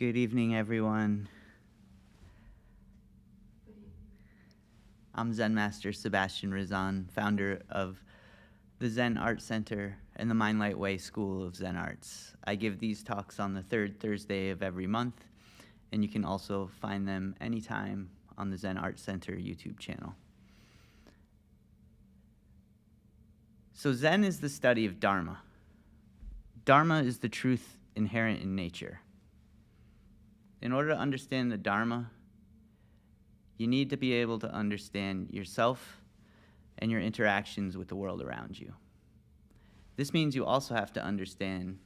Good evening, everyone. I'm Zen Master Sebastian Rizzon, founder of the Zen Art Center and the Mind Light Way School of Zen Arts. I give these talks on the third Thursday of every month, and you can also find them anytime on the Zen Art Center YouTube channel. So Zen is the study of Dharma. Dharma is the truth inherent in nature. In order to understand the Dharma, you need to be able to understand yourself and your interactions with the world around you. This means you also have to understand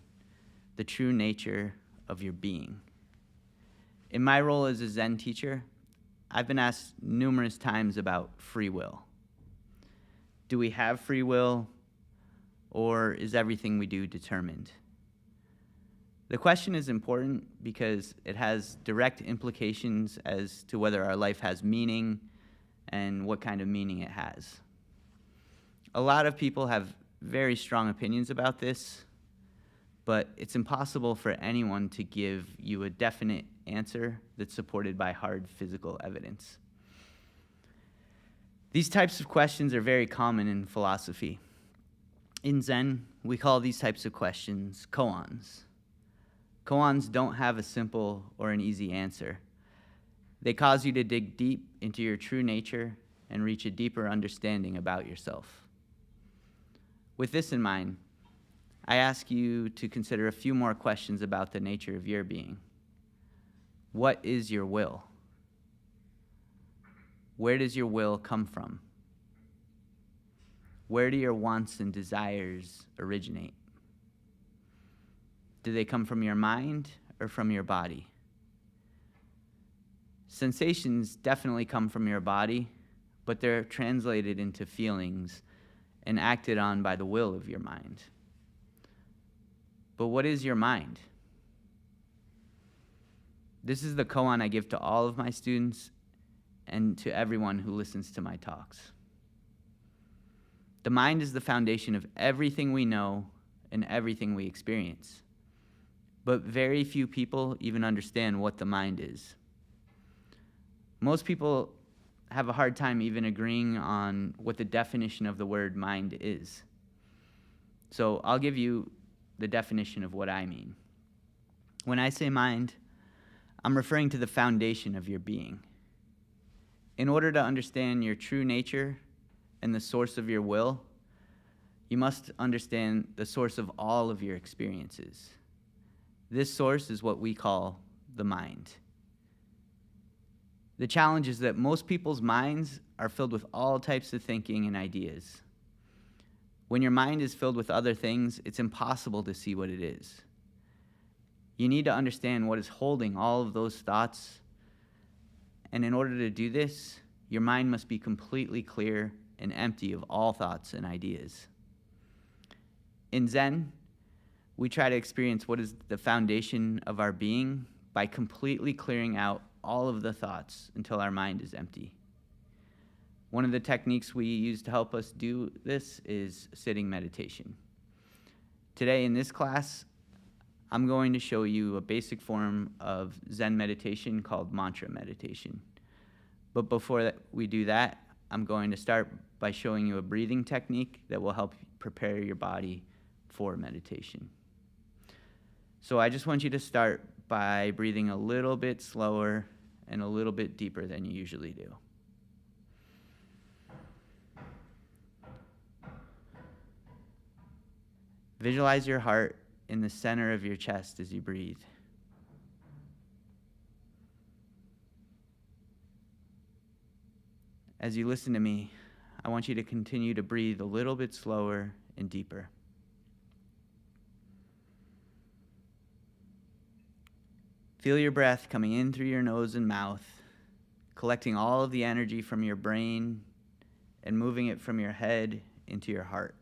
the true nature of your being. In my role as a Zen teacher, I've been asked numerous times about free will. Do we have free will, or is everything we do determined? The question is important because it has direct implications as to whether our life has meaning and what kind of meaning it has. A lot of people have very strong opinions about this, but it's impossible for anyone to give you a definite answer that's supported by hard physical evidence. These types of questions are very common in philosophy. In Zen, we call these types of questions koans. Koans don't have a simple or an easy answer. They cause you to dig deep into your true nature and reach a deeper understanding about yourself. With this in mind, I ask you to consider a few more questions about the nature of your being. What is your will? Where does your will come from? Where do your wants and desires originate? Do they come from your mind or from your body? Sensations definitely come from your body, but they're translated into feelings and acted on by the will of your mind. But what is your mind? This is the koan I give to all of my students and to everyone who listens to my talks. The mind is the foundation of everything we know and everything we experience. But very few people even understand what the mind is. Most people have a hard time even agreeing on what the definition of the word mind is. So I'll give you the definition of what I mean. When I say mind, I'm referring to the foundation of your being. In order to understand your true nature and the source of your will, you must understand the source of all of your experiences. This source is what we call the mind. The challenge is that most people's minds are filled with all types of thinking and ideas. When your mind is filled with other things, it's impossible to see what it is. You need to understand what is holding all of those thoughts, and in order to do this, your mind must be completely clear and empty of all thoughts and ideas. In Zen, we try to experience what is the foundation of our being by completely clearing out all of the thoughts until our mind is empty. One of the techniques we use to help us do this is sitting meditation. Today in this class, I'm going to show you a basic form of Zen meditation called mantra meditation. But before we do that, I'm going to start by showing you a breathing technique that will help prepare your body for meditation. So I just want you to start by breathing a little bit slower and a little bit deeper than you usually do. Visualize your heart in the center of your chest as you breathe. As you listen to me, I want you to continue to breathe a little bit slower and deeper. Feel your breath coming in through your nose and mouth, collecting all of the energy from your brain and moving it from your head into your heart.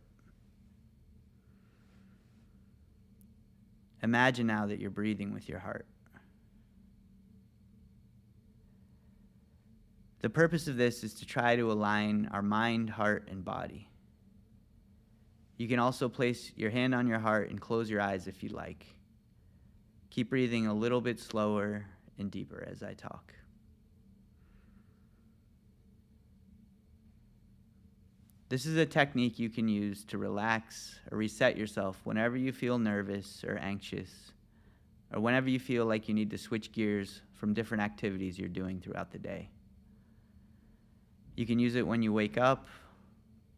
Imagine now that you're breathing with your heart. The purpose of this is to try to align our mind, heart, and body. You can also place your hand on your heart and close your eyes if you like. Keep breathing a little bit slower and deeper as I talk. This is a technique you can use to relax or reset yourself whenever you feel nervous or anxious, or whenever you feel like you need to switch gears from different activities you're doing throughout the day. You can use it when you wake up,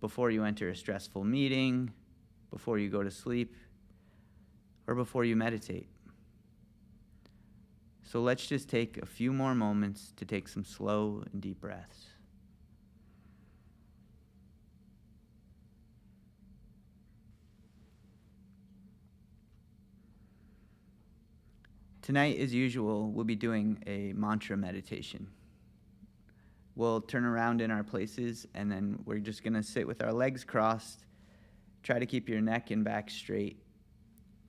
before you enter a stressful meeting, before you go to sleep, or before you meditate. So let's just take a few more moments to take some slow and deep breaths. Tonight, as usual, we'll be doing a mantra meditation. We'll turn around in our places, and then we're just going to sit with our legs crossed. Try to keep your neck and back straight.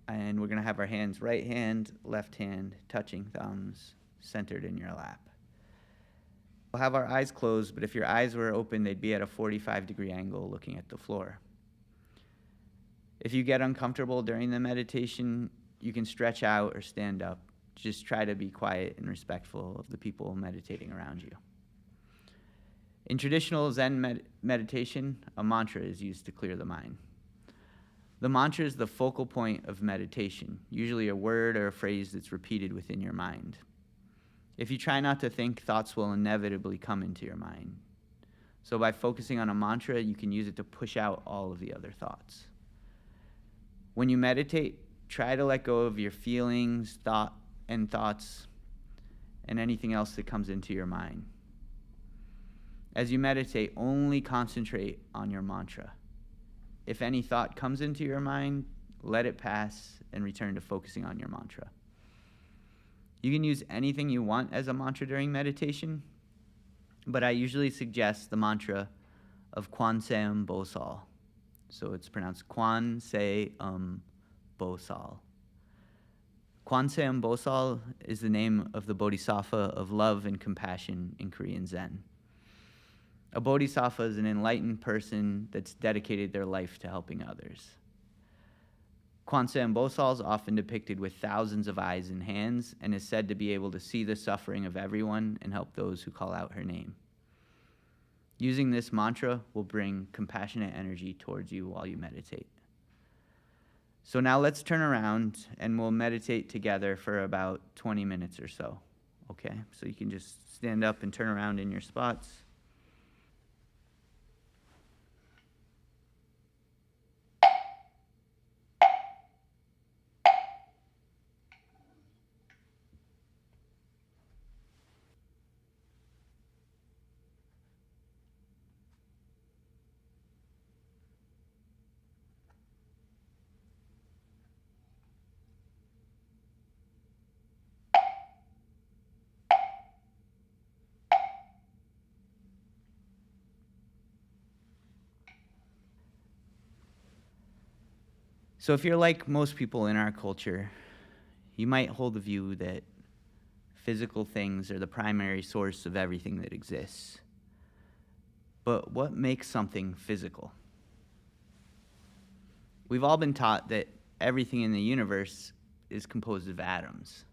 And we're going to have our hands, right hand, left hand, touching thumbs, centered in your lap. We'll have our eyes closed, but if your eyes were open, they'd be at a 45-degree angle looking at the floor. If you get uncomfortable during the meditation, you can stretch out or stand up. Just try to be quiet and respectful of the people meditating around you. In traditional Zen meditation, a mantra is used to clear the mind. The mantra is the focal point of meditation, usually a word or a phrase that's repeated within your mind. If you try not to think, thoughts will inevitably come into your mind. So by focusing on a mantra, you can use it to push out all of the other thoughts. When you meditate, try to let go of your feelings, thoughts, and anything else that comes into your mind. As you meditate, only concentrate on your mantra. If any thought comes into your mind, let it pass and return to focusing on your mantra. You can use anything you want as a mantra during meditation, but I usually suggest the mantra of Quan Seum Bosal. So it's pronounced Quan Seum Bosal. Quan Seum Bosal is the name of the bodhisattva of love and compassion in Korean Zen. A bodhisattva is an enlightened person that's dedicated their life to helping others. Quan Seum Bosal is often depicted with thousands of eyes and hands and is said to be able to see the suffering of everyone and help those who call out her name. Using this mantra will bring compassionate energy towards you while you meditate. So now let's turn around and we'll meditate together for about 20 minutes or so. Okay, so you can just stand up and turn around in your spots. So if you're like most people in our culture, you might hold the view that physical things are the primary source of everything that exists. But what makes something physical? We've all been taught that everything in the universe is composed of atoms.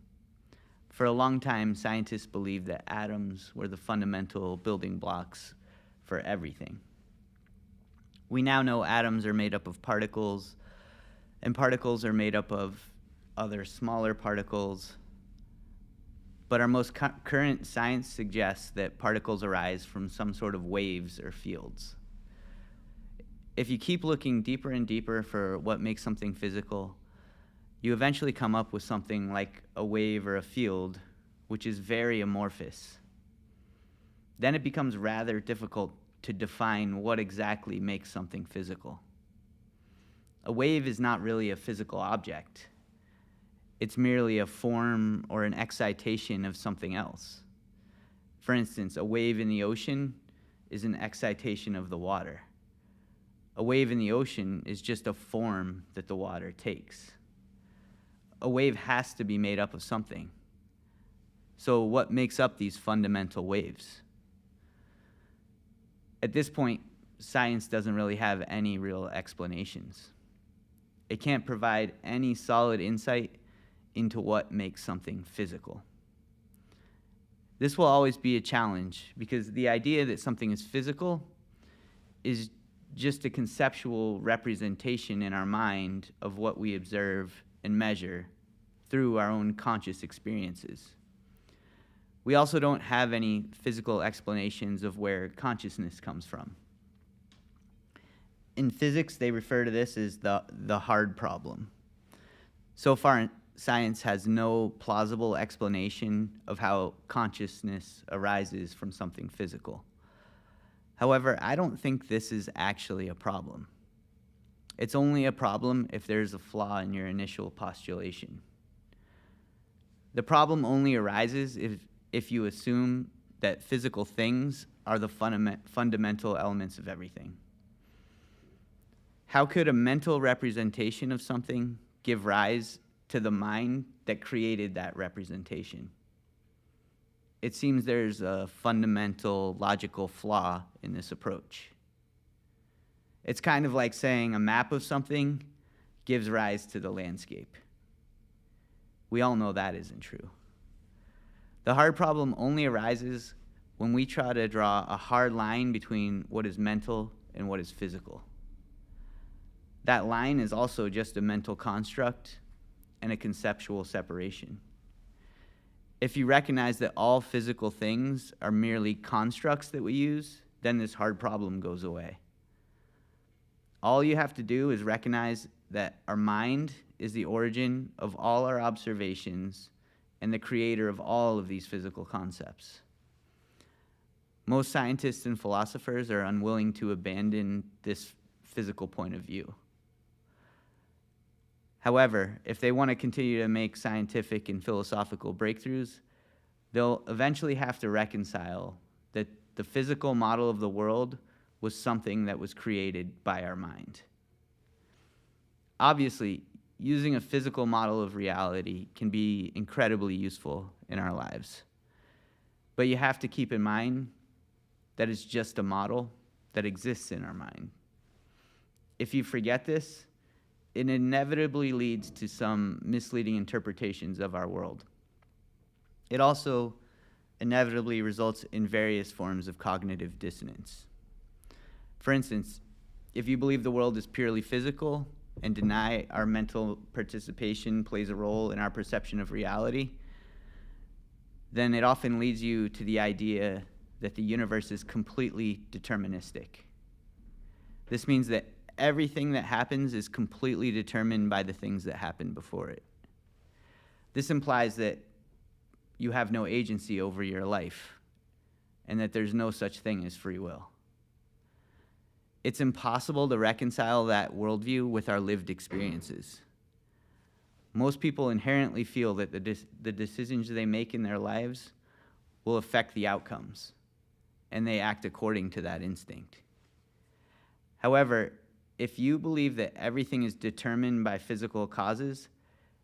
For a long time, scientists believed that atoms were the fundamental building blocks for everything. We now know atoms are made up of particles, and particles are made up of other smaller particles. But our most current science suggests that particles arise from some sort of waves or fields. If you keep looking deeper and deeper for what makes something physical, you eventually come up with something like a wave or a field, which is very amorphous. Then it becomes rather difficult to define what exactly makes something physical. A wave is not really a physical object. It's merely a form or an excitation of something else. For instance, a wave in the ocean is an excitation of the water. A wave in the ocean is just a form that the water takes. A wave has to be made up of something. So what makes up these fundamental waves? At this point, science doesn't really have any real explanations. It can't provide any solid insight into what makes something physical. This will always be a challenge because the idea that something is physical is just a conceptual representation in our mind of what we observe and measure through our own conscious experiences. We also don't have any physical explanations of where consciousness comes from. In physics, they refer to this as the hard problem. So far, science has no plausible explanation of how consciousness arises from something physical. However, I don't think this is actually a problem. It's only a problem if there's a flaw in your initial postulation. The problem only arises if you assume that physical things are the fundamental elements of everything. How could a mental representation of something give rise to the mind that created that representation? It seems there's a fundamental logical flaw in this approach. It's kind of like saying a map of something gives rise to the landscape. We all know that isn't true. The hard problem only arises when we try to draw a hard line between what is mental and what is physical. That line is also just a mental construct and a conceptual separation. If you recognize that all physical things are merely constructs that we use, then this hard problem goes away. All you have to do is recognize that our mind is the origin of all our observations and the creator of all of these physical concepts. Most scientists and philosophers are unwilling to abandon this physical point of view. However, if they want to continue to make scientific and philosophical breakthroughs, they'll eventually have to reconcile that the physical model of the world was something that was created by our mind. Obviously, using a physical model of reality can be incredibly useful in our lives. But you have to keep in mind that it's just a model that exists in our mind. If you forget this, it inevitably leads to some misleading interpretations of our world. It also inevitably results in various forms of cognitive dissonance. For instance, if you believe the world is purely physical and deny our mental participation plays a role in our perception of reality, then it often leads you to the idea that the universe is completely deterministic. This means that everything that happens is completely determined by the things that happened before it. This implies that you have no agency over your life and that there's no such thing as free will. It's impossible to reconcile that worldview with our lived experiences. Most people inherently feel that the decisions they make in their lives will affect the outcomes, and they act according to that instinct. However, if you believe that everything is determined by physical causes,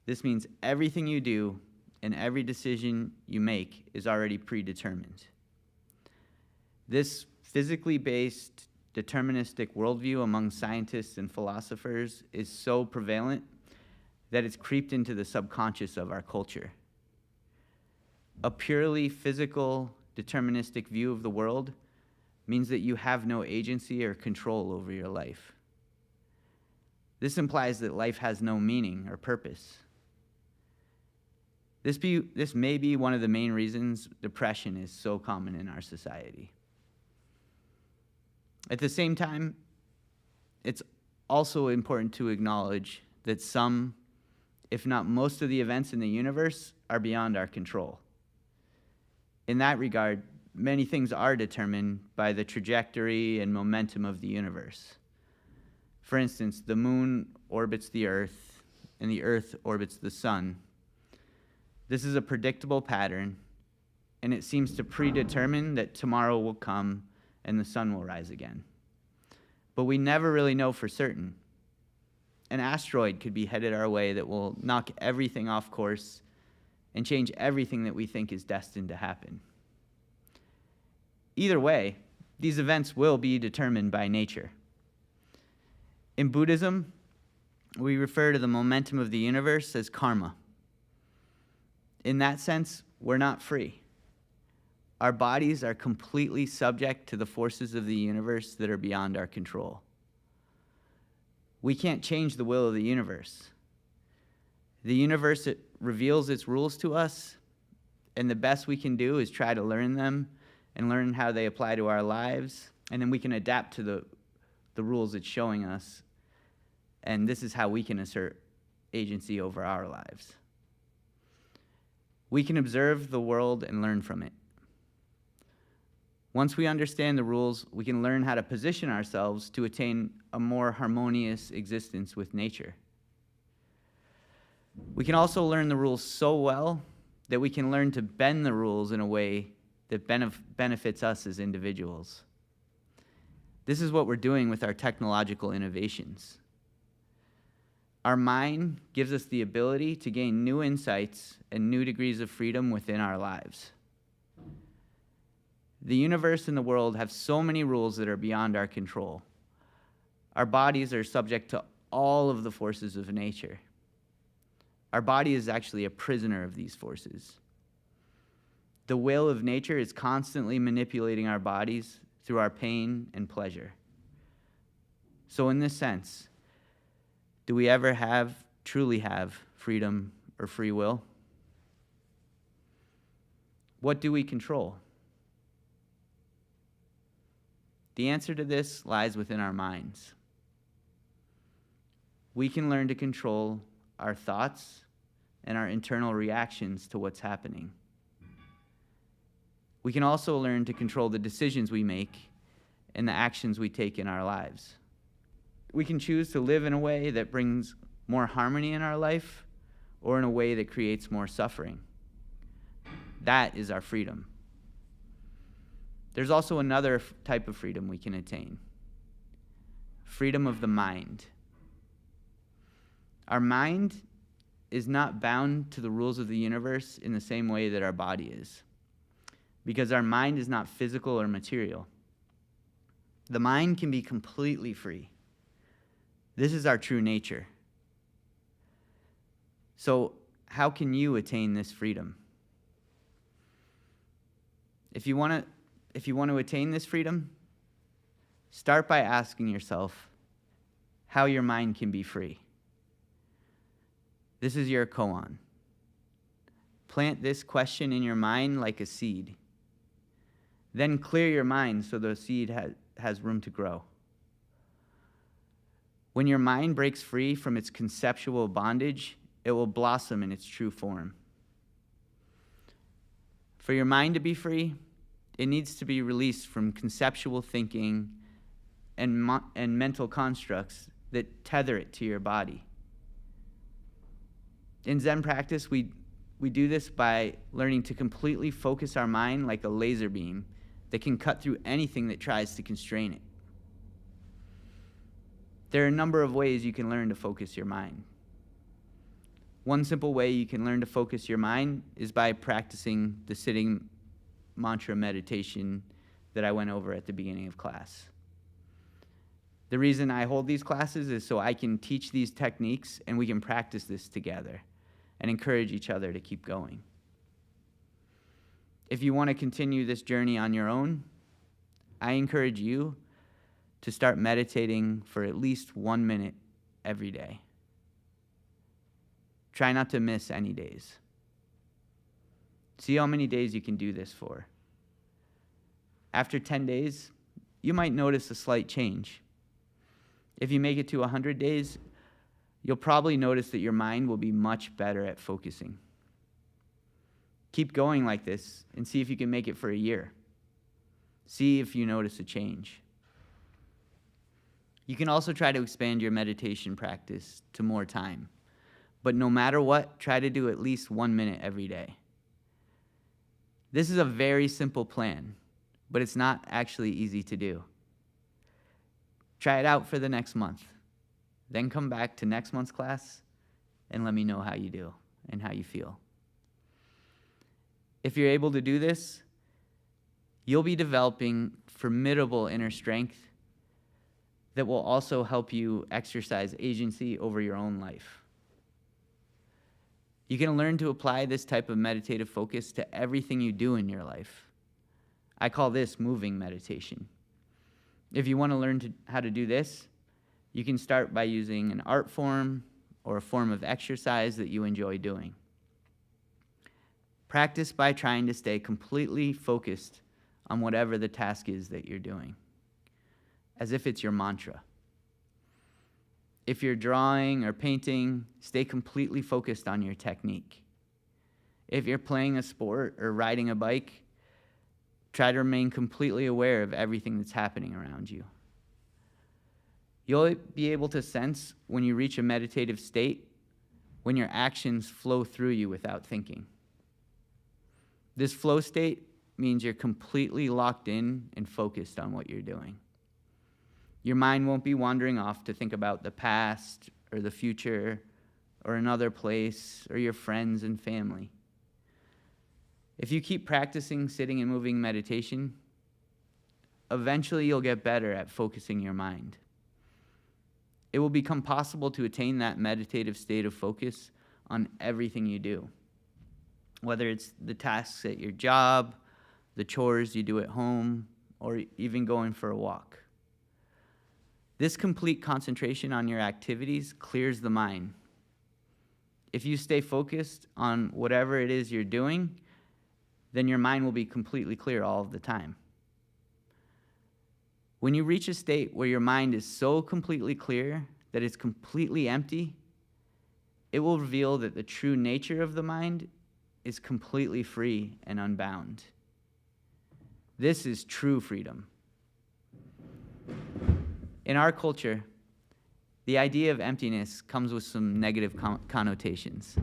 this means everything you do and every decision you make is already predetermined. This physically based deterministic worldview among scientists and philosophers is so prevalent that it's creeped into the subconscious of our culture. A purely physical, deterministic view of the world means that you have no agency or control over your life. This implies that life has no meaning or purpose. This may be one of the main reasons depression is so common in our society. At the same time, it's also important to acknowledge that some, if not most of the events in the universe are beyond our control. In that regard, many things are determined by the trajectory and momentum of the universe. For instance, the moon orbits the Earth, and the Earth orbits the sun. This is a predictable pattern, and it seems to predetermine that tomorrow will come and the sun will rise again. But we never really know for certain. An asteroid could be headed our way that will knock everything off course and change everything that we think is destined to happen. Either way, these events will be determined by nature. In Buddhism, we refer to the momentum of the universe as karma. In that sense, we're not free. Our bodies are completely subject to the forces of the universe that are beyond our control. We can't change the will of the universe. The universe reveals its rules to us, and the best we can do is try to learn them and learn how they apply to our lives, and then we can adapt to the rules it's showing us, and this is how we can assert agency over our lives. We can observe the world and learn from it. Once we understand the rules, we can learn how to position ourselves to attain a more harmonious existence with nature. We can also learn the rules so well that we can learn to bend the rules in a way that benefits us as individuals. This is what we're doing with our technological innovations. Our mind gives us the ability to gain new insights and new degrees of freedom within our lives. The universe and the world have so many rules that are beyond our control. Our bodies are subject to all of the forces of nature. Our body is actually a prisoner of these forces. The will of nature is constantly manipulating our bodies through our pain and pleasure. So in this sense, do we ever truly have freedom or free will? What do we control? The answer to this lies within our minds. We can learn to control our thoughts and our internal reactions to what's happening. We can also learn to control the decisions we make and the actions we take in our lives. We can choose to live in a way that brings more harmony in our life or in a way that creates more suffering. That is our freedom. There's also another type of freedom we can attain. Freedom of the mind. Our mind is not bound to the rules of the universe in the same way that our body is, because our mind is not physical or material. The mind can be completely free. This is our true nature. So, how can you attain this freedom? If you want to attain this freedom, start by asking yourself how your mind can be free. This is your koan. Plant this question in your mind like a seed. Then clear your mind so the seed has room to grow. When your mind breaks free from its conceptual bondage, it will blossom in its true form. For your mind to be free, it needs to be released from conceptual thinking and mental constructs that tether it to your body. In Zen practice, we do this by learning to completely focus our mind like a laser beam that can cut through anything that tries to constrain it. There are a number of ways you can learn to focus your mind. One simple way you can learn to focus your mind is by practicing the sitting mantra meditation that I went over at the beginning of class. The reason I hold these classes is so I can teach these techniques and we can practice this together and encourage each other to keep going. If you want to continue this journey on your own, I encourage you to start meditating for at least 1 minute every day. Try not to miss any days. See how many days you can do this for. After 10 days, you might notice a slight change. If you make it to 100 days, you'll probably notice that your mind will be much better at focusing. Keep going like this and see if you can make it for a year. See if you notice a change. You can also try to expand your meditation practice to more time. But no matter what, try to do at least 1 minute every day. This is a very simple plan, but it's not actually easy to do. Try it out for the next month. Then come back to next month's class and let me know how you do and how you feel. If you're able to do this, you'll be developing formidable inner strength that will also help you exercise agency over your own life. You can learn to apply this type of meditative focus to everything you do in your life. I call this moving meditation. If you want to learn how to do this, you can start by using an art form or a form of exercise that you enjoy doing. Practice by trying to stay completely focused on whatever the task is that you're doing, as if it's your mantra. If you're drawing or painting, stay completely focused on your technique. If you're playing a sport or riding a bike, try to remain completely aware of everything that's happening around you. You'll be able to sense when you reach a meditative state, when your actions flow through you without thinking. This flow state means you're completely locked in and focused on what you're doing. Your mind won't be wandering off to think about the past or the future or another place or your friends and family. If you keep practicing sitting and moving meditation, eventually you'll get better at focusing your mind. It will become possible to attain that meditative state of focus on everything you do, whether it's the tasks at your job, the chores you do at home, or even going for a walk. This complete concentration on your activities clears the mind. If you stay focused on whatever it is you're doing, then your mind will be completely clear all of the time. When you reach a state where your mind is so completely clear that it's completely empty, it will reveal that the true nature of the mind is completely free and unbound. This is true freedom. In our culture, the idea of emptiness comes with some negative connotations.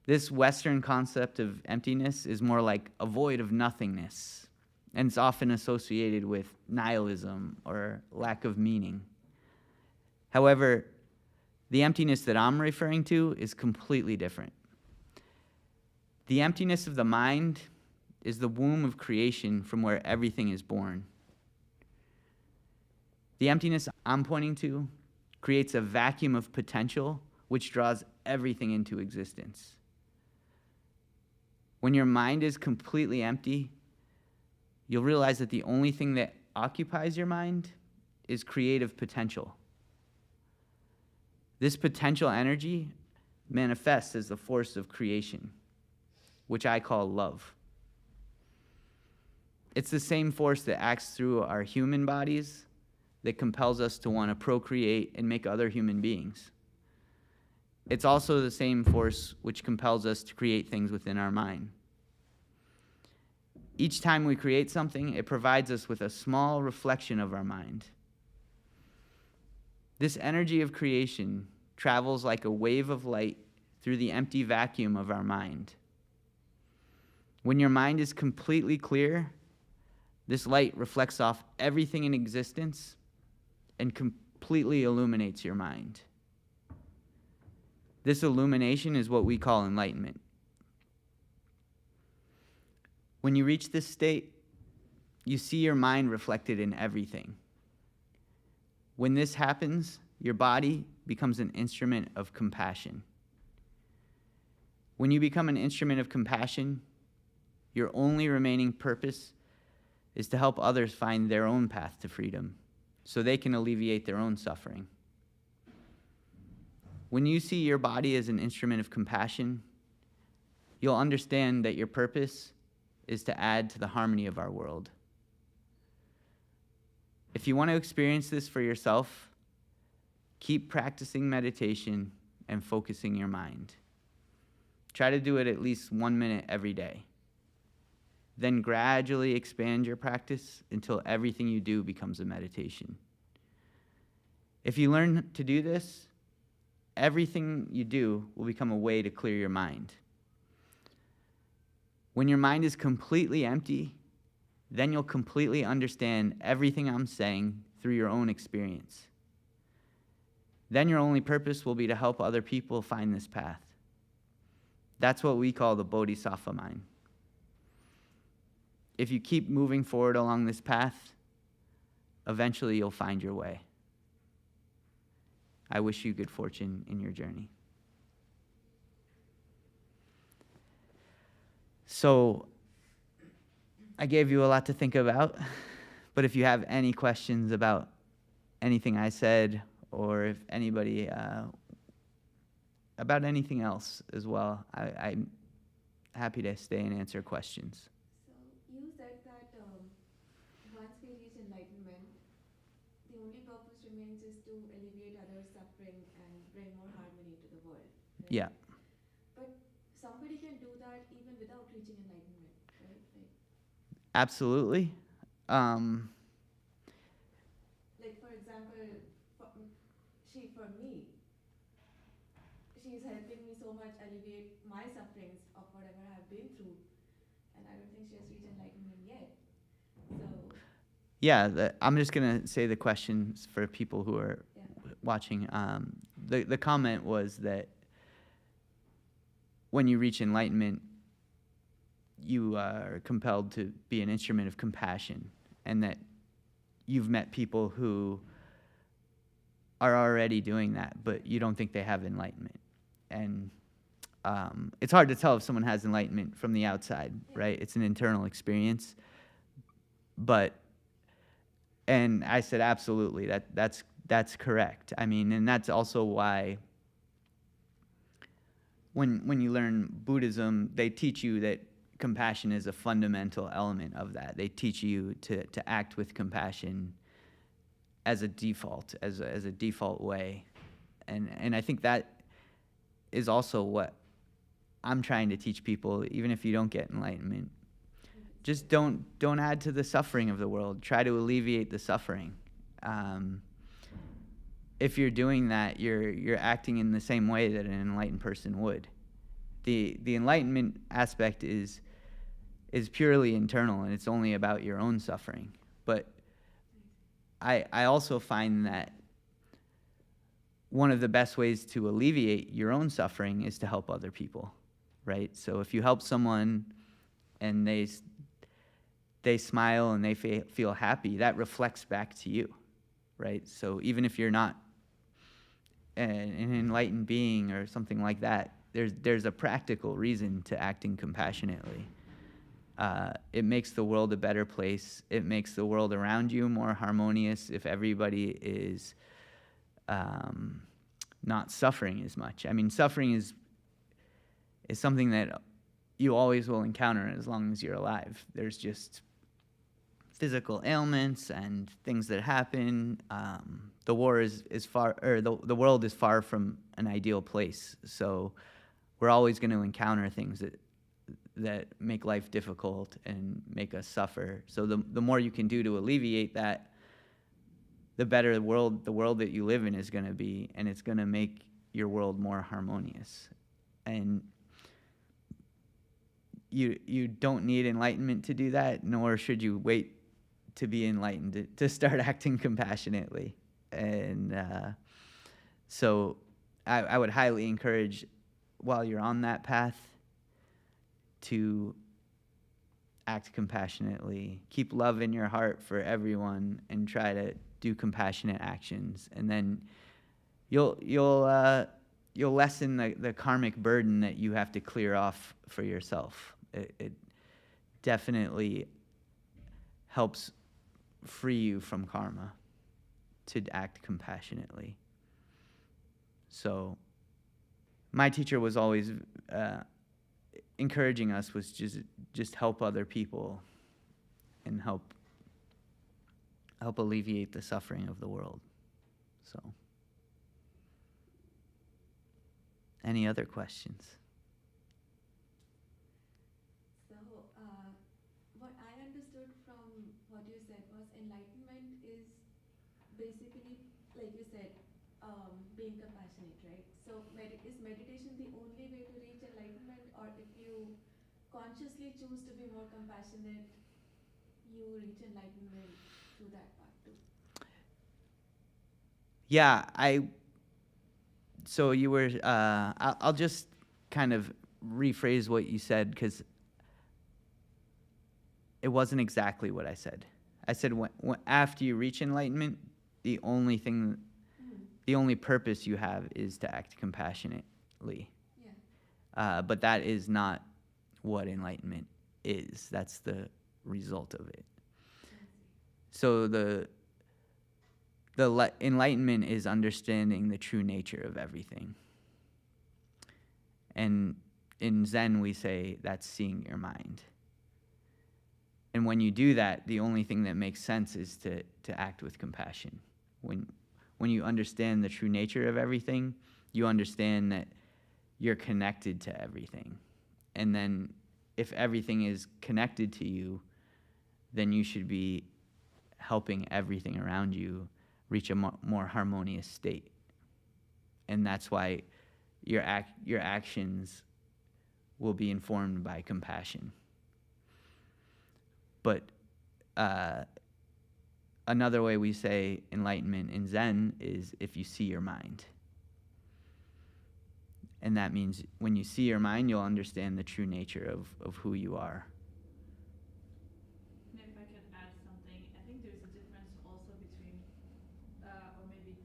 This Western concept of emptiness is more like a void of nothingness, and it's often associated with nihilism or lack of meaning. However, the emptiness that I'm referring to is completely different. The emptiness of the mind is the womb of creation from where everything is born. The emptiness I'm pointing to creates a vacuum of potential which draws everything into existence. When your mind is completely empty, you'll realize that the only thing that occupies your mind is creative potential. This potential energy manifests as the force of creation, which I call love. It's the same force that acts through our human bodies that compels us to want to procreate and make other human beings. It's also the same force which compels us to create things within our mind. Each time we create something, it provides us with a small reflection of our mind. This energy of creation travels like a wave of light through the empty vacuum of our mind. When your mind is completely clear, this light reflects off everything in existence and completely illuminates your mind. This illumination is what we call enlightenment. When you reach this state, you see your mind reflected in everything. When this happens, your body becomes an instrument of compassion. When you become an instrument of compassion, your only remaining purpose is to help others find their own path to freedom so they can alleviate their own suffering. When you see your body as an instrument of compassion, you'll understand that your purpose is to add to the harmony of our world. If you want to experience this for yourself, keep practicing meditation and focusing your mind. Try to do it at least 1 minute every day. Then gradually expand your practice until everything you do becomes a meditation. If you learn to do this, everything you do will become a way to clear your mind. When your mind is completely empty, then you'll completely understand everything I'm saying through your own experience. Then your only purpose will be to help other people find this path. That's what we call the bodhisattva mind. If you keep moving forward along this path, eventually you'll find your way. I wish you good fortune in your journey. So I gave you a lot to think about, but if you have any questions about anything I said, or if anybody, about anything else as well, I'm happy to stay and answer questions. So you said that once we reach enlightenment, the only purpose remains is to alleviate others' suffering and bring more harmony to the world. Right? Yeah. But somebody can do that even without reaching enlightenment, right? Absolutely. Like for example, for me, she's helping me so much alleviate my sufferings of whatever I've been through, and I don't think she has reached enlightenment yet. So Yeah, I'm just going to say the questions for people who are watching. The comment was that when you reach enlightenment, you are compelled to be an instrument of compassion, and that you've met people who are already doing that, but you don't think they have enlightenment. And it's hard to tell if someone has enlightenment from the outside, right? It's an internal experience. And I said, absolutely, that's correct. I mean, and that's also why when you learn Buddhism, they teach you that compassion is a fundamental element of that. They teach you to act with compassion as a default, as a default way. And I think that is also what I'm trying to teach people, even if you don't get enlightenment. Just don't add to the suffering of the world. Try to alleviate the suffering. If you're doing that, you're acting in the same way that an enlightened person would. The enlightenment aspect is purely internal, and it's only about your own suffering. But I also find that one of the best ways to alleviate your own suffering is to help other people, right? So if you help someone and they smile and they feel happy, that reflects back to you, right? So even if you're not an enlightened being or something like that, there's a practical reason to acting compassionately. It makes the world a better place. It makes the world around you more harmonious if everybody is not suffering as much. I mean, suffering is something that you always will encounter as long as you're alive. There's just physical ailments and things that happen. The war is far, or the world is far from an ideal place. So we're always going to encounter things that make life difficult and make us suffer. So the more you can do to alleviate that, the better the world that you live in is going to be, and it's going to make your world more harmonious. And you don't need enlightenment to do that, nor should you wait to be enlightened to start acting compassionately. And so I would highly encourage, while you're on that path, to act compassionately. Keep love in your heart for everyone and try to do compassionate actions. And then you'll lessen the karmic burden that you have to clear off for yourself. It definitely helps free you from karma to act compassionately. So my teacher was always encouraging us was just help other people and help alleviate the suffering of the world. So any other questions? So what I understood from what you said was enlightenment is basically, like you said, being compassionate, right? So is meditation the only way to reach enlightenment, or if you consciously choose to be more compassionate, you reach enlightenment through that path too? Yeah, so you were, I'll just kind of rephrase what you said, because it wasn't exactly what I said. I said when after you reach enlightenment, the only purpose you have is to act compassionately. Yeah. But that is not what enlightenment is. That's the result of it. So the enlightenment is understanding the true nature of everything. And in Zen, we say that's seeing your mind. And when you do that, the only thing that makes sense is to act with compassion. When you understand the true nature of everything, you understand that you're connected to everything. And then if everything is connected to you, then you should be helping everything around you reach a more harmonious state. And that's why your actions will be informed by compassion. But another way we say enlightenment in Zen is if you see your mind. And that means when you see your mind, you'll understand the true nature of who you are. And if I can add something, I think there's a difference also between, or maybe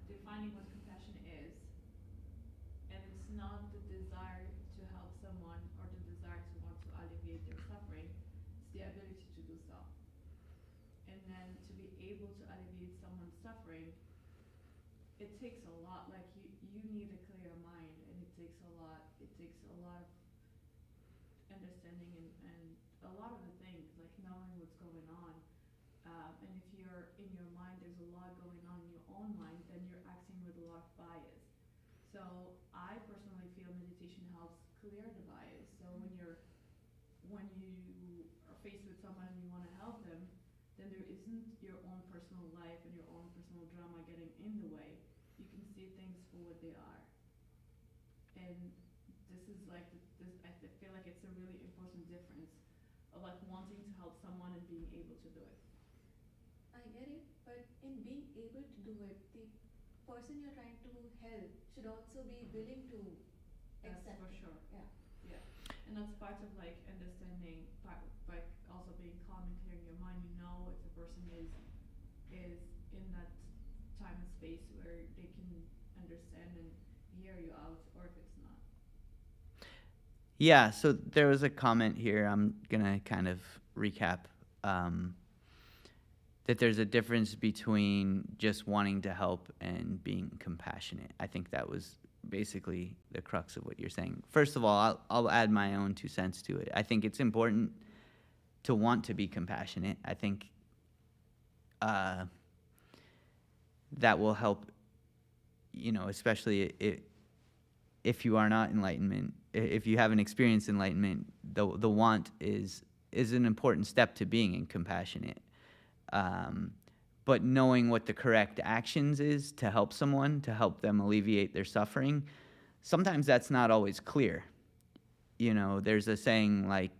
defining what compassion is, and it's not the desire to help someone or the desire to want to alleviate their suffering, it's the ability to do so. And then to be able to alleviate someone's suffering, it takes a lot, like you need a clear mind, and it takes a lot of understanding and a lot of the things, like knowing what's going on. And if you're in your mind, there's a lot going on in your own mind, then you're acting with a lot of bias. So I personally feel meditation helps clear the bias. So when you are faced with someone and you want to help them, then there isn't your own personal life and your own personal drama getting in the way. You can see things for what they are. And this is like, I feel like it's a really important difference of like wanting to help someone and being able to do it. I get it, but in being able to do it, the person you're trying to help should also be willing to That's accept for it. sure. Yeah. And that's part of like understanding, like also being calm and clearing your mind. You know if the person is in that time and space where they can understand and hear you out, or if it's not. Yeah, so there was a comment here. I'm going to kind of recap that there's a difference between just wanting to help and being compassionate. I think that was basically the crux of what you're saying. First of all, I'll add my own 2 cents to it. I think it's important to want to be compassionate. I think that will help, especially if you are not enlightenment. If you haven't experienced enlightenment, the want is an important step to being compassionate. But knowing what the correct actions is to help someone, to help them alleviate their suffering, sometimes that's not always clear. There's a saying like,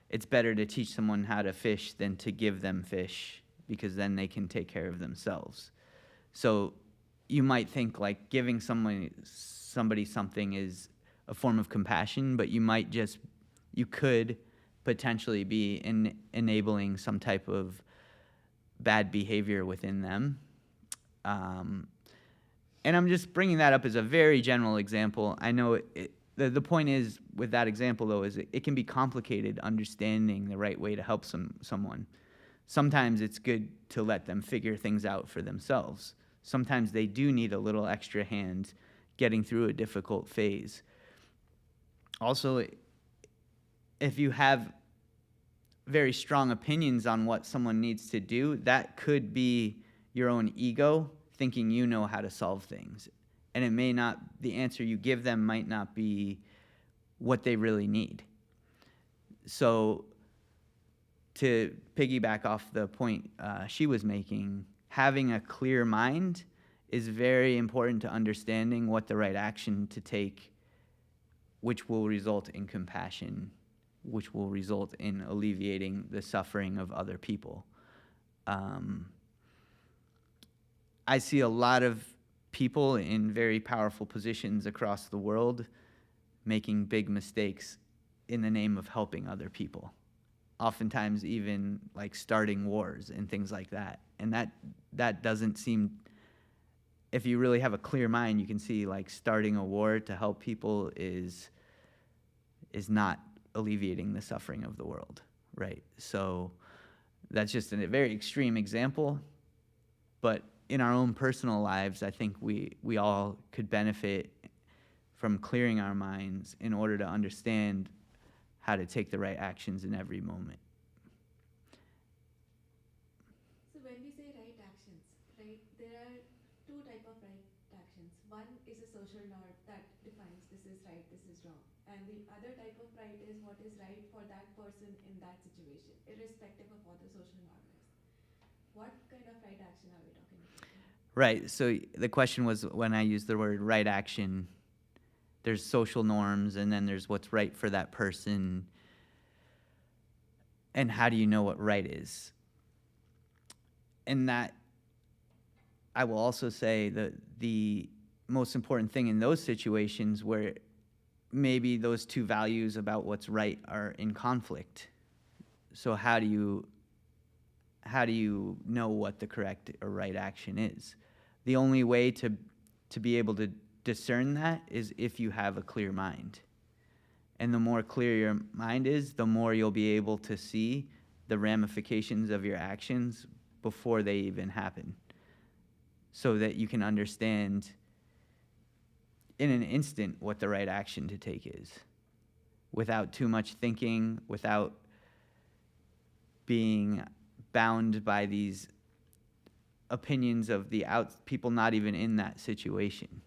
it's better to teach someone how to fish than to give them fish, because then they can take care of themselves. So you might think like giving somebody something is a form of compassion, but you could potentially be enabling some type of bad behavior within them. And I'm just bringing that up as a very general example. I know the point is with that example, though, is it can be complicated understanding the right way to help someone. Sometimes it's good to let them figure things out for themselves. Sometimes they do need a little extra hand getting through a difficult phase. Also, if you have very strong opinions on what someone needs to do, that could be your own ego thinking you know how to solve things. And it may not, the answer you give them might not be what they really need. So to piggyback off the point she was making, having a clear mind is very important to understanding what the right action to take, which will result in compassion, which will result in alleviating the suffering of other people. I see a lot of people in very powerful positions across the world making big mistakes in the name of helping other people. Oftentimes even like starting wars and things like that. And that doesn't seem, if you really have a clear mind, you can see like starting a war to help people is is not alleviating the suffering of the world, right? So that's just a very extreme example, but in our own personal lives, I think we all could benefit from clearing our minds in order to understand how to take the right actions in every moment. So when we say right actions, right, there are two type of right actions. One is a social norm that defines this is right, this is wrong. And the other type of right is what is right for that person in that situation, irrespective of what the social norm is. What kind of right action are we talking about? Right, so the question was, when I use the word right action, there's social norms, and then there's what's right for that person, and how do you know what right is? And that, I will also say that the most important thing in those situations where maybe those two values about what's right are in conflict. So how do you know what the correct or right action is? The only way to be able to discern that is if you have a clear mind. And the more clear your mind is, the more you'll be able to see the ramifications of your actions before they even happen, so that you can understand in an instant what the right action to take is, without too much thinking, without being bound by these opinions of the people not even in that situation.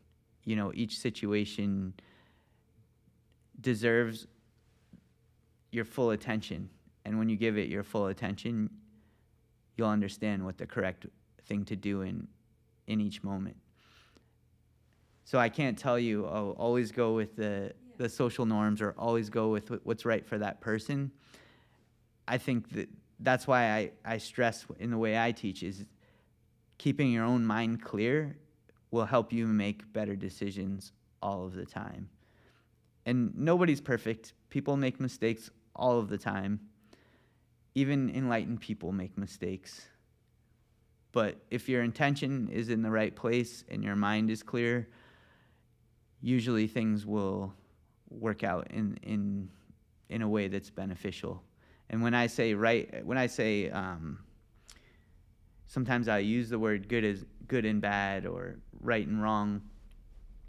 You know, each situation deserves your full attention, and when you give it your full attention, you'll understand what the correct thing to do in each moment. So I can't tell you, oh, always go with the social norms, or always go with what's right for that person. I think that's why I stress in the way I teach is keeping your own mind clear will help you make better decisions all of the time. And nobody's perfect. People make mistakes all of the time. Even enlightened people make mistakes. But if your intention is in the right place and your mind is clear, usually things will work out in a way that's beneficial. And when I say sometimes I use the word good and bad, or right and wrong.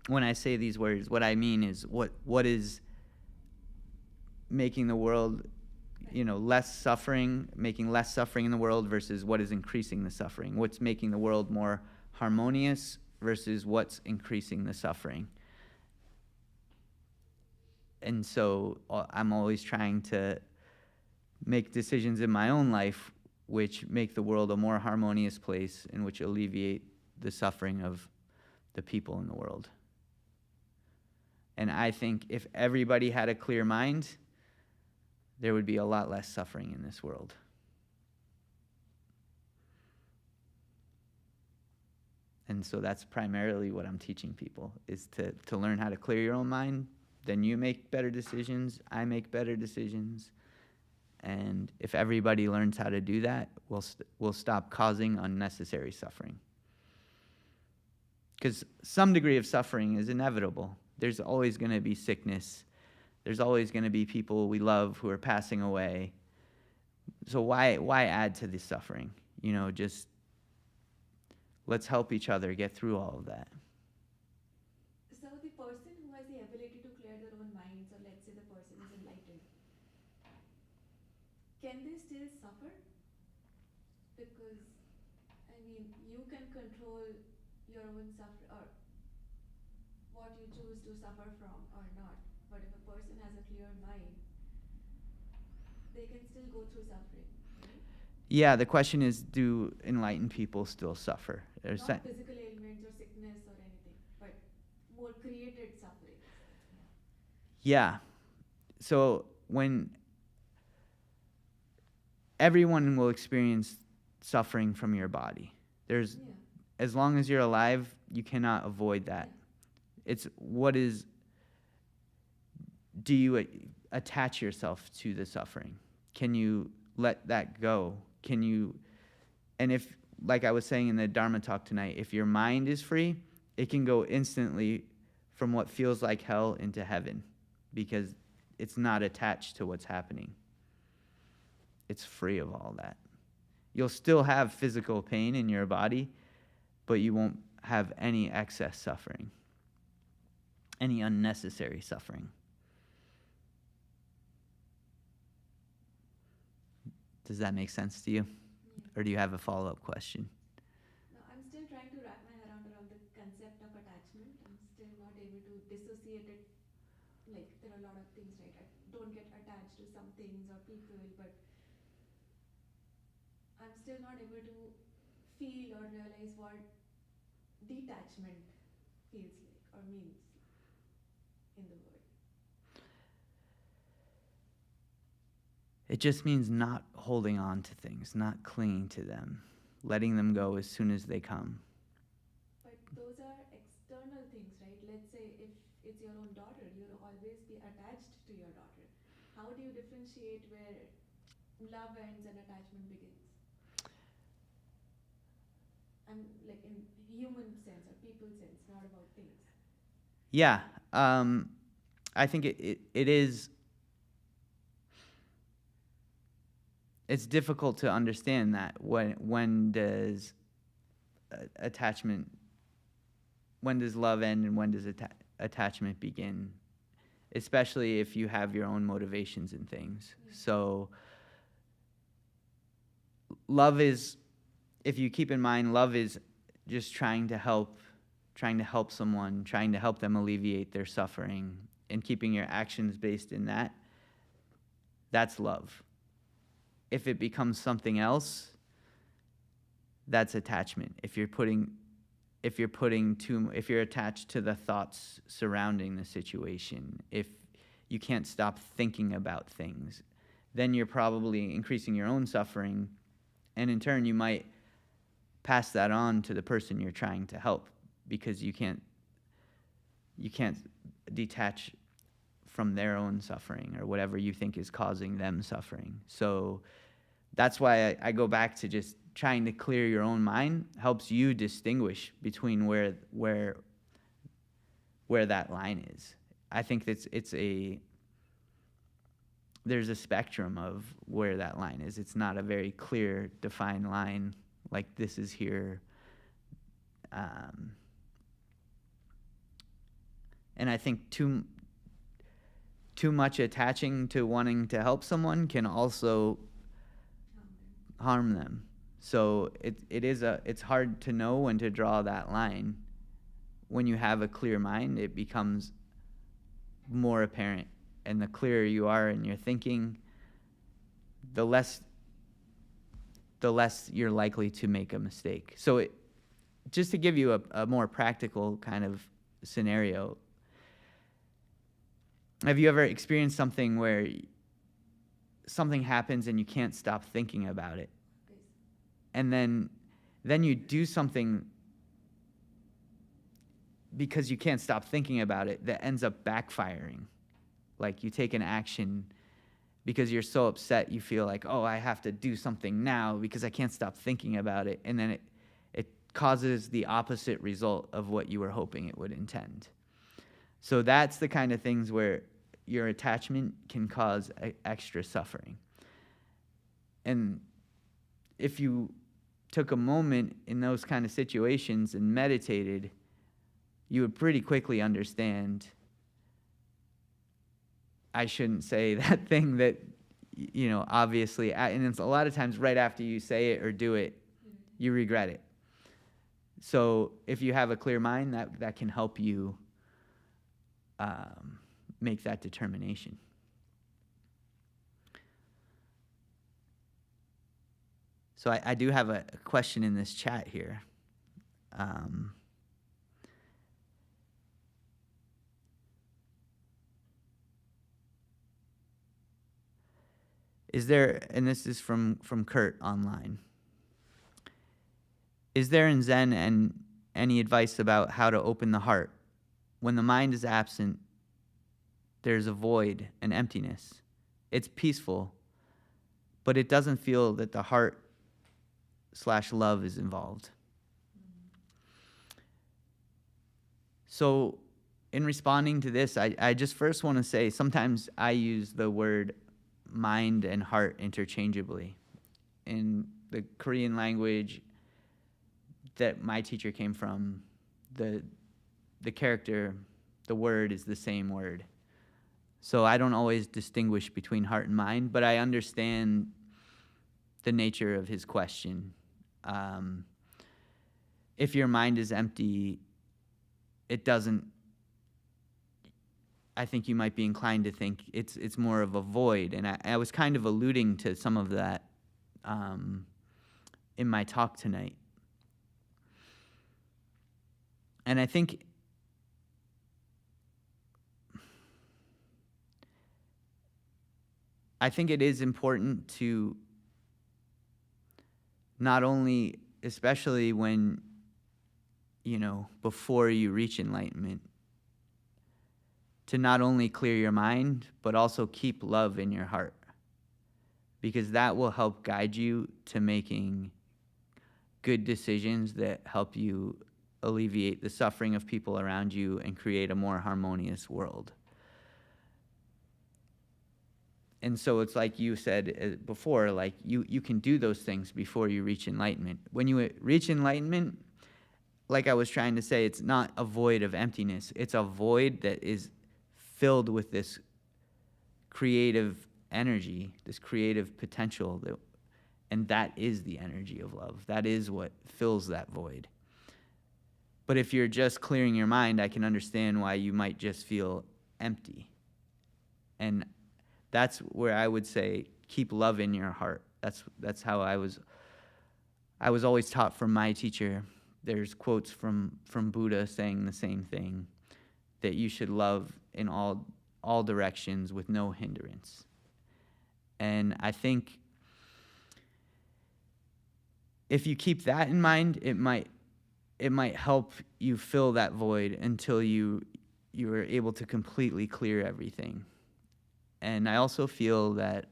When I say these words, what I mean is what is making the world, less suffering, making less suffering in the world versus what is increasing the suffering. What's making the world more harmonious versus what's increasing the suffering. And so I'm always trying to make decisions in my own life which make the world a more harmonious place and which alleviate the suffering of the people in the world. And I think if everybody had a clear mind, there would be a lot less suffering in this world. And so that's primarily what I'm teaching people, is to learn how to clear your own mind. Then you make better decisions, I make better decisions. And if everybody learns how to do that, we'll stop causing unnecessary suffering. Because some degree of suffering is inevitable. There's always going to be sickness. There's always going to be people we love who are passing away. So why add to the suffering? Just let's help each other get through all of that. So the person who has the ability to clear their own mind, so let's say the person is enlightened, can they still suffer? Because, you can control your own suffering, or what you choose to suffer from or not. But if a person has a clear mind, they can still go through suffering, right? Yeah, the question is, do enlightened people still suffer? Not physical ailments or sickness or anything, but more created suffering. Yeah. So when everyone will experience suffering from your body. As long as you're alive, you cannot avoid that. It's do you attach yourself to the suffering? Can you let that go? And if, like I was saying in the Dharma talk tonight, if your mind is free, it can go instantly from what feels like hell into heaven, because it's not attached to what's happening. It's free of all that. You'll still have physical pain in your body, but you won't have any excess suffering, any unnecessary suffering. Does that make sense to you? Yeah. Or do you have a follow-up question? No, I'm still trying to wrap my head around the concept of attachment. I'm still not able to dissociate it. Like, there are a lot of things, right? I don't get attached to some things or people, but I'm still not able to feel or realize what detachment feels like or means in the word. It just means not holding on to things, not clinging to them, letting them go as soon as they come. But those are external things, right? Let's say if it's your own daughter, you'll always be attached to your daughter. How do you differentiate where love ends and attachment begins? I'm like in human sense or people sense, not about things. Yeah, I think it is. It's difficult to understand that when does attachment, when does love end and when does attachment begin, especially if you have your own motivations and things. Yeah. So love is, if you keep in mind, love is just trying to help someone, trying to help them alleviate their suffering, and keeping your actions based in that. That's love. If it becomes something else, that's attachment. If you're attached to the thoughts surrounding the situation, if you can't stop thinking about things, then you're probably increasing your own suffering, and in turn you might pass that on to the person you're trying to help, because you can't detach from their own suffering or whatever you think is causing them suffering. So that's why I go back to just trying to clear your own mind helps you distinguish between where that line is. I think there's a spectrum of where that line is. It's not a very clear, defined line, like this is here. And I think too much attaching to wanting to help someone can also harm them. So it's hard to know when to draw that line. When you have a clear mind, it becomes more apparent, and the clearer you are in your thinking, the less you're likely to make a mistake. So just to give you a more practical kind of scenario, have you ever experienced something where something happens and you can't stop thinking about it? And then you do something because you can't stop thinking about it that ends up backfiring. Like you take an action because you're so upset, you feel like, oh, I have to do something now because I can't stop thinking about it. And then it causes the opposite result of what you were hoping it would intend. So that's the kind of things where your attachment can cause extra suffering. And if you took a moment in those kind of situations and meditated, you would pretty quickly understand, I shouldn't say that thing that, obviously, and it's a lot of times right after you say it or do it, you regret it. So if you have a clear mind, that can help you make that determination. So I do have a question in this chat here. Is there, and this is from Kurt online, is there in Zen any advice about how to open the heart? When the mind is absent, there's a void, an emptiness. It's peaceful, but it doesn't feel that the heart/love is involved. So in responding to this, I just first want to say sometimes I use the word mind and heart interchangeably. In the Korean language that my teacher came from, the character, the word is the same word. So I don't always distinguish between heart and mind, but I understand the nature of his question. If your mind is empty, it doesn't, I think you might be inclined to think it's more of a void. And I was kind of alluding to some of that in my talk tonight. And I think it is important to not only, especially when, before you reach enlightenment, to not only clear your mind, but also keep love in your heart. Because that will help guide you to making good decisions that help you alleviate the suffering of people around you and create a more harmonious world. And so it's like you said before, like you can do those things before you reach enlightenment. When you reach enlightenment, like I was trying to say, it's not a void of emptiness. It's a void that is filled with this creative energy, this creative potential, and that is the energy of love. That is what fills that void. But if you're just clearing your mind, I can understand why you might just feel empty. And that's where I would say keep love in your heart. That's how I was always taught from my teacher. There's quotes from Buddha saying the same thing, that you should love in all directions with no hindrance. And I think if you keep that in mind, it might help you fill that void until you are able to completely clear everything. And I also feel that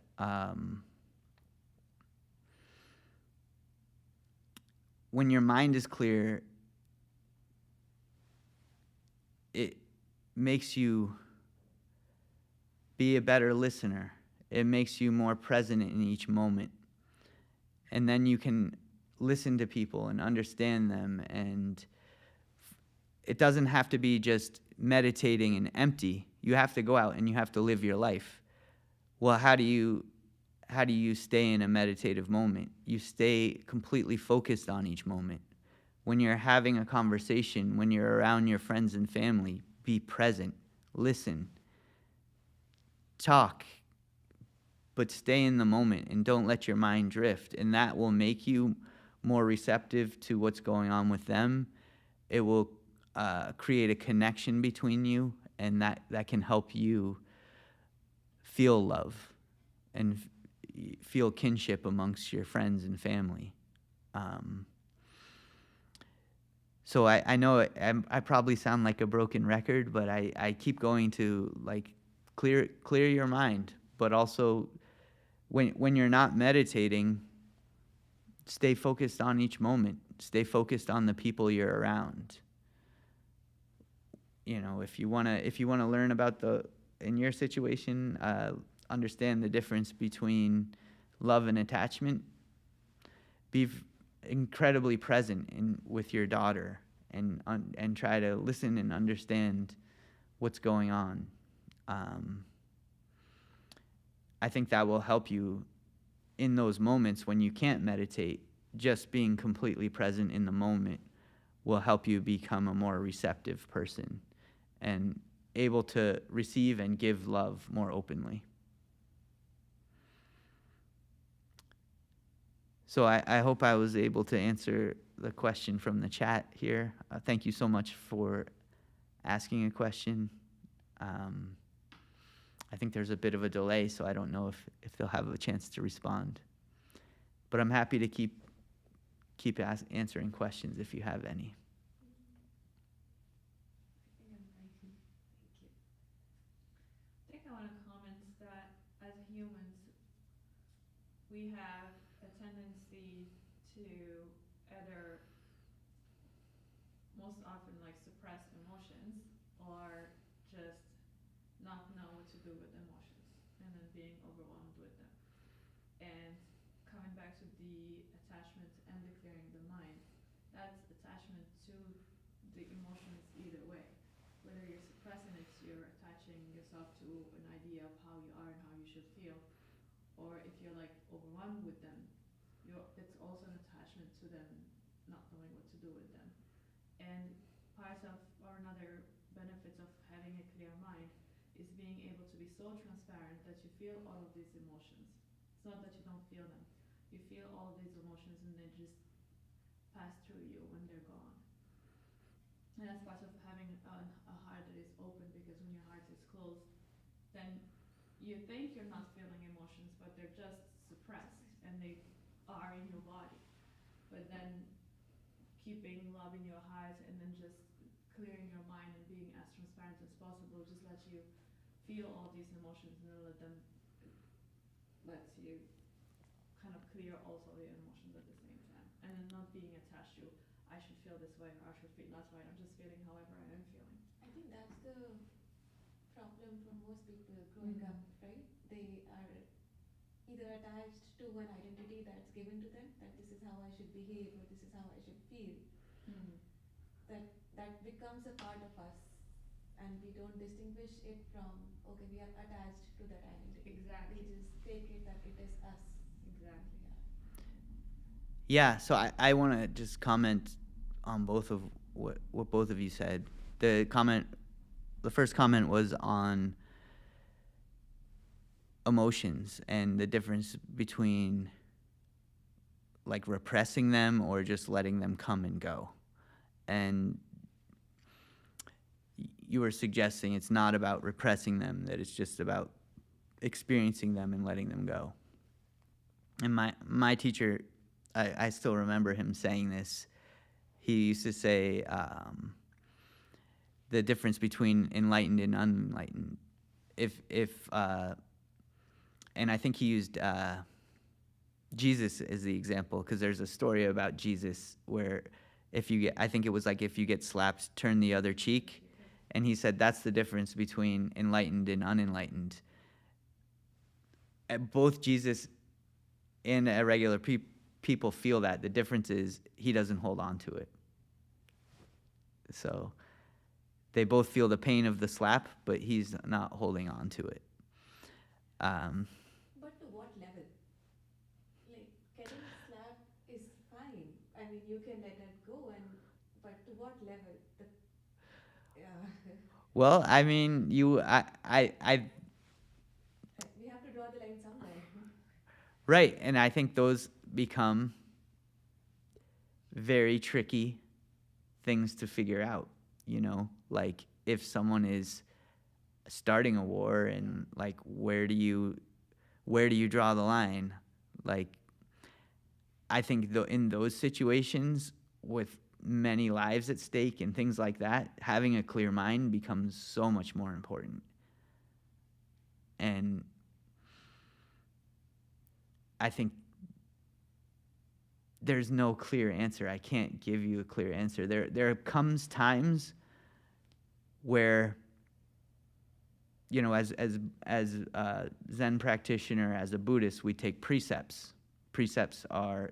when your mind is clear, it makes you be a better listener. It makes you more present in each moment. And then you can listen to people and understand them. And it doesn't have to be just meditating and empty. You have to go out and you have to live your life. Well, how do you stay in a meditative moment? You stay completely focused on each moment. When you're having a conversation, when you're around your friends and family, be present, listen, talk, but stay in the moment and don't let your mind drift. And that will make you more receptive to what's going on with them. It will create a connection between you, and that can help you feel love and feel kinship amongst your friends and family. So I know I probably sound like a broken record, but I keep going to like clear your mind, but also when you're not meditating, stay focused on each moment. Stay focused on the people you're around. If you wanna learn about in your situation, understand the difference between love and attachment. Be incredibly present with your daughter and try to listen and understand what's going on. I think that will help you in those moments when you can't meditate. Just being completely present in the moment will help you become a more receptive person and able to receive and give love more openly. So I hope I was able to answer the question from the chat here. Thank you so much for asking a question. I think there's a bit of a delay, so I don't know if they'll have a chance to respond. But I'm happy to keep answering questions if you have any. I think I want to comment that as humans, we have a tendency to either most often like suppress emotions or just not know what to do with emotions and then being overwhelmed with them. And coming back to the attachment and the clearing the mind, that's attachment to the emotions either way. Whether you're suppressing it, you're attaching yourself to an idea of how you are and how you should feel, or if you're like overwhelmed with them, it's also an attachment to them not knowing what to do with them. And part of, or another benefits of having a clear mind is being able to be so transparent that you feel all of these emotions. It's not that you don't feel them. You feel all of these emotions and they just pass through you when they're gone. And that's part of having a heart that is open, because when your heart is closed, then you think you're not feeling emotions, but they're just suppressed and they are in your body. But then keeping love in your heart and then just clearing your mind and being as transparent as possible just lets you feel all these emotions and then lets you kind of clear also the emotions at the same time. And then not being attached to, I should feel this way or I should feel that way. I'm just feeling however I am feeling. I think that's the problem for most people growing up, right? They are either attached to an identity that's given to them, that this is how I should behave or this is how I should feel. That becomes a part of us, and we don't distinguish it from, okay, we are attached to that identity. Exactly. We just take it that it is us. Exactly. Yeah, so I want to just comment on both of what both of you said. The first comment was on emotions and the difference between like repressing them or just letting them come and go. And you were suggesting it's not about repressing them, that it's just about experiencing them and letting them go. And my teacher, I still remember him saying this. He used to say the difference between enlightened and unenlightened. And I think he used Jesus as the example, because there's a story about Jesus where if you get slapped, turn the other cheek. And he said that's the difference between enlightened and unenlightened. Both Jesus and regular people feel that. The difference is he doesn't hold on to it. So they both feel the pain of the slap, but he's not holding on to it. But to what level? Like, getting slapped is fine. I mean, you can let it go, but to what level? Well, I mean, we have to draw the line somewhere. Right, and I think those become very tricky things to figure out, like if someone is starting a war and like where do you draw the line? Like I think in those situations with many lives at stake and things like that, having a clear mind becomes so much more important. And I think there's no clear answer. I can't give you a clear answer. There comes times where, as a Zen practitioner, as a Buddhist, we take precepts. Precepts are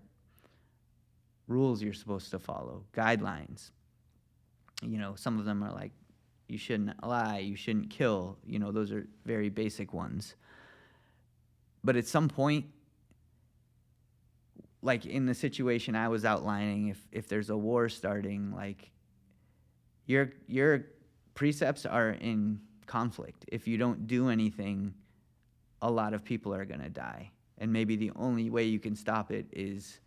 rules you're supposed to follow, guidelines. Some of them are like, you shouldn't lie, you shouldn't kill. Those are very basic ones. But at some point, like in the situation I was outlining, if there's a war starting, like your precepts are in conflict. If you don't do anything, a lot of people are going to die. And maybe the only way you can stop it is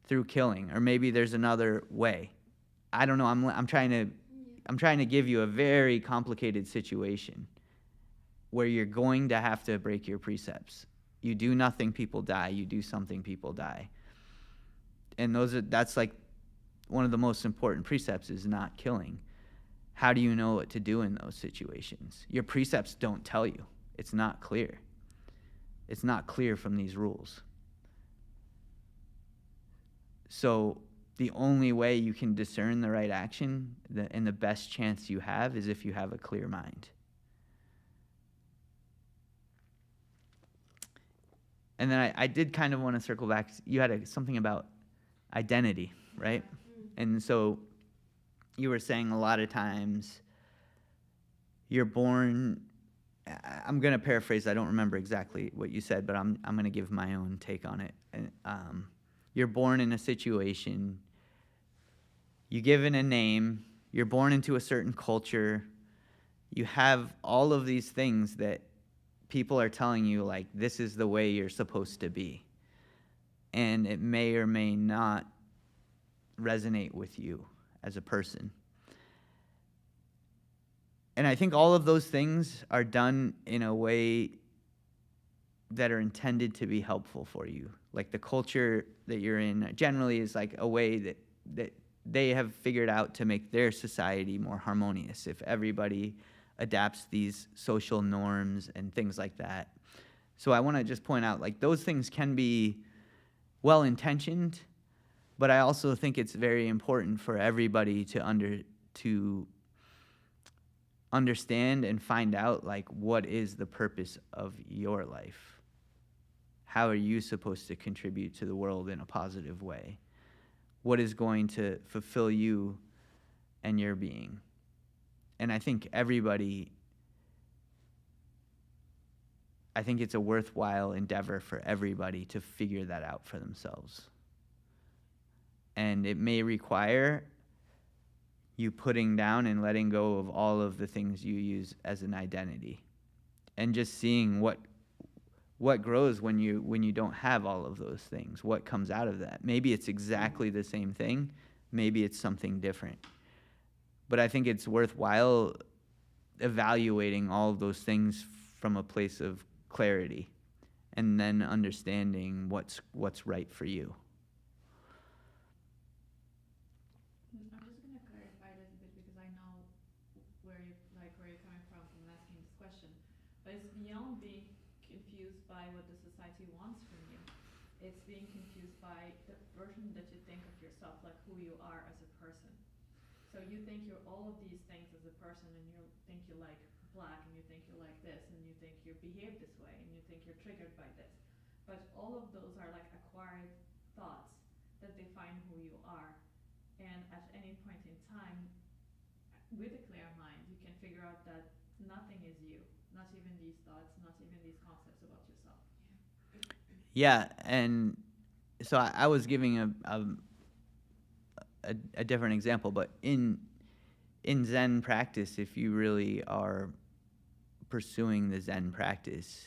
through killing, or maybe there's another way. I don't know. I'm trying to give you a very complicated situation where you're going to have to break your precepts. You do nothing, people die. You do something, people die. And that's like one of the most important precepts is not killing. How do you know what to do in those situations? Your precepts don't tell you. It's not clear. It's not clear from these rules. So the only way you can discern the right action and the best chance you have is if you have a clear mind. And then I did kind of want to circle back. You had something about identity, right? And so you were saying a lot of times you're born, I'm going to paraphrase, I don't remember exactly what you said, but I'm going to give my own take on it. And, you're born in a situation, you're given a name, you're born into a certain culture, you have all of these things that people are telling you, like, this is the way you're supposed to be. And it may or may not resonate with you as a person. And I think all of those things are done in a way that are intended to be helpful for you. Like the culture that you're in generally is like a way that they have figured out to make their society more harmonious. If everybody adapts these social norms and things like that. So I want to just point out, like, those things can be well-intentioned, but I also think it's very important for everybody to understand and find out, like, what is the purpose of your life? How are you supposed to contribute to the world in a positive way? What is going to fulfill you and your being? And I think it's a worthwhile endeavor for everybody to figure that out for themselves. And it may require you putting down and letting go of all of the things you use as an identity, and just seeing what grows when you don't have all of those things. What comes out of that? Maybe it's exactly the same thing. Maybe it's something different. But I think it's worthwhile evaluating all of those things from a place of clarity, and then understanding what's right for you. I'm just going to clarify this a bit, because I know where you're coming from asking this question. But it's beyond being confused by what the society wants from you. It's being confused by the version that you think of yourself, like who you are as a person. So you think you're all of these things as a person, and you think you like black, and you think you like this, and you think you behave this way, and you think you're triggered by this. But all of those are like acquired thoughts that define who you are. And at any point in time, with a clear mind, you can figure out that nothing is you, not even these thoughts, not even these concepts about yourself. Yeah, and so I was giving a different example, but in Zen practice, if you really are pursuing the Zen practice,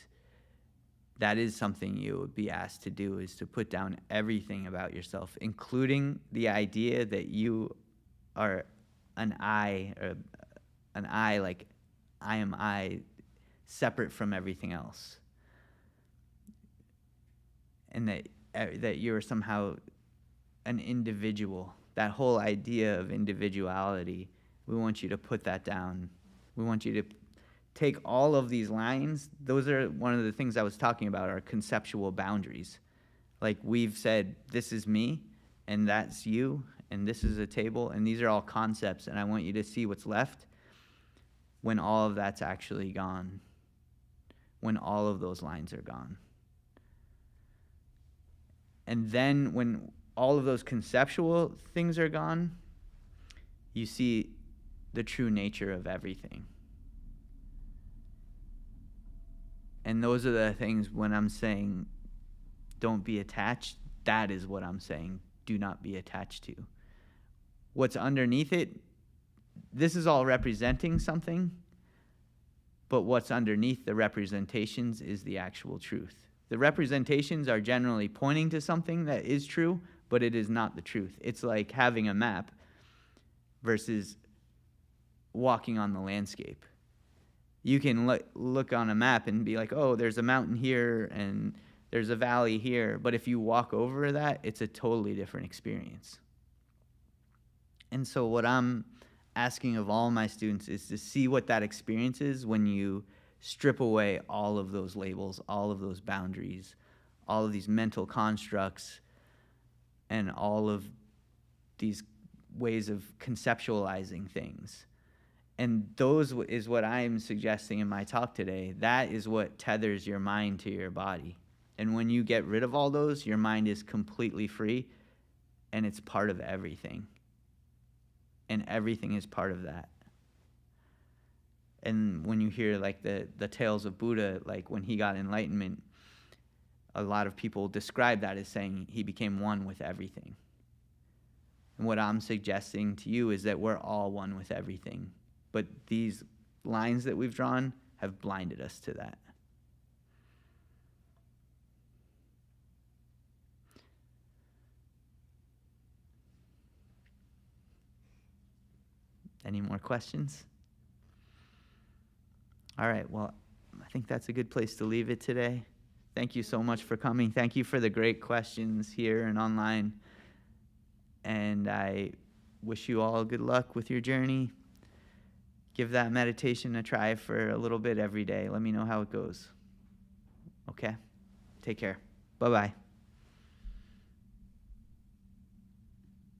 that is something you would be asked to do, is to put down everything about yourself, including the idea that you are an I, like I am I, separate from everything else. And that you're somehow an individual. That whole idea of individuality, we want you to put that down. We want you to take all of these lines. Those are one of the things I was talking about, are conceptual boundaries. Like, we've said, this is me, and that's you, and this is a table, and these are all concepts, and I want you to see what's left when all of that's actually gone, when all of those lines are gone. And then when all of those conceptual things are gone, you see the true nature of everything. And those are the things, when I'm saying don't be attached, that is what I'm saying, do not be attached to. What's underneath it, this is all representing something, but what's underneath the representations is the actual truth. The representations are generally pointing to something that is true, but it is not the truth. It's like having a map versus walking on the landscape. You can look on a map and be like, oh, there's a mountain here and there's a valley here. But if you walk over that, it's a totally different experience. And so what I'm asking of all my students is to see what that experience is when you strip away all of those labels, all of those boundaries, all of these mental constructs, and all of these ways of conceptualizing things. And those is what I'm suggesting in my talk today. That is what tethers your mind to your body. And when you get rid of all those, your mind is completely free, and it's part of everything. And everything is part of that. And when you hear like the tales of Buddha, like when he got enlightenment, a lot of people describe that as saying he became one with everything. And what I'm suggesting to you is that we're all one with everything. But these lines that we've drawn have blinded us to that. Any more questions? All right, well, I think that's a good place to leave it today. Thank you so much for coming. Thank you for the great questions here and online. And I wish you all good luck with your journey. Give that meditation a try for a little bit every day. Let me know how it goes. Okay? Take care. Bye-bye.